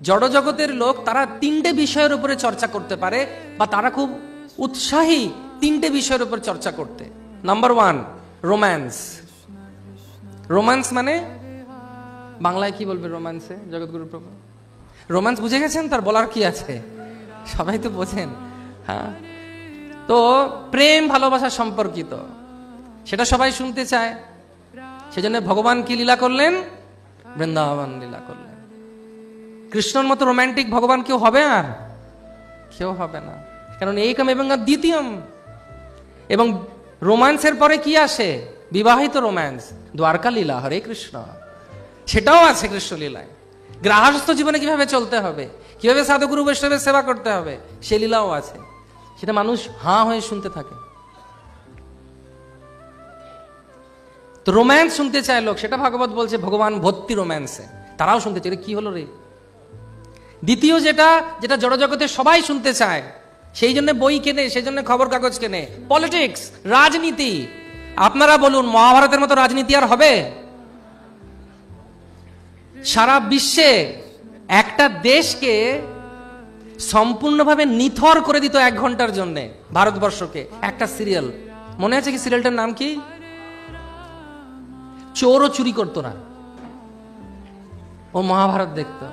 জড় জগতের লোক তারা তিনটে বিষয়ের উপরে চর্চা করতে পারে, বা তারা খুব উৎসাহী তিনটে বিষয়ের উপর চর্চা করতে। Number 1, romance. রোম্যান্স মানে বাংলায় কি বলবে রোম্যান্সে জগৎগুরু প্রভু? রোম্যান্স বুঝে গেছেন? তার বলার কি আছে, সবাই তো বোঝেন। হ্যাঁ, তো প্রেম ভালোবাসা সম্পর্কিত, সেটা সবাই শুনতে চায়। সেজন্য ভগবান কি লীলা করলেন? বৃন্দাবন লীলা করলেন। কৃষ্ণর মতো রোমান্টিক ভগবান কেউ হবে? আর কেউ হবে না, কারণ একম এবং দ্বিতীয়ম। এবং রোম্যান্সের পরে কি আসে? বিবাহিত রোম্যান্স, দ্বারকা লীলা, হরে কৃষ্ণ, সেটাও আছে কৃষ্ণ লীলায়। গৃহস্থ জীবনে কিভাবে চলতে হবে, কিভাবে সাধুগুরু বৈষ্ণবের সেবা করতে হবে, সে লীলাও আছে। সেটা মানুষ হাঁ হয়ে শুনতে থাকে। তো রোম্যান্স শুনতে চায় লোক, সেটা ভাগবত বলছে ভগবান ভর্তি রোম্যান্সে। তারাও শুনতে চায়, কি হলো রে। দ্বিতীয় যেটা যেটা জড়জগতে সবাই শুনতে চায়, সেই জন্য বই কেনে, সেই জন্য খবর কাগজ কেনে, পলিটিক্স, রাজনীতি। আপনারা বলুন, মহাভারতের মতো রাজনীতি আর হবে? সারা বিশ্বে একটা দেশকে সম্পূর্ণভাবে নিথর করে দিত 1 ঘন্টার জন্য ভারতবর্ষকে একটা সিরিয়াল। মনে আছে কি সিরিয়ালটার নাম কি? চোরও চুরি করতো না, ও মহাভারত দেখতো।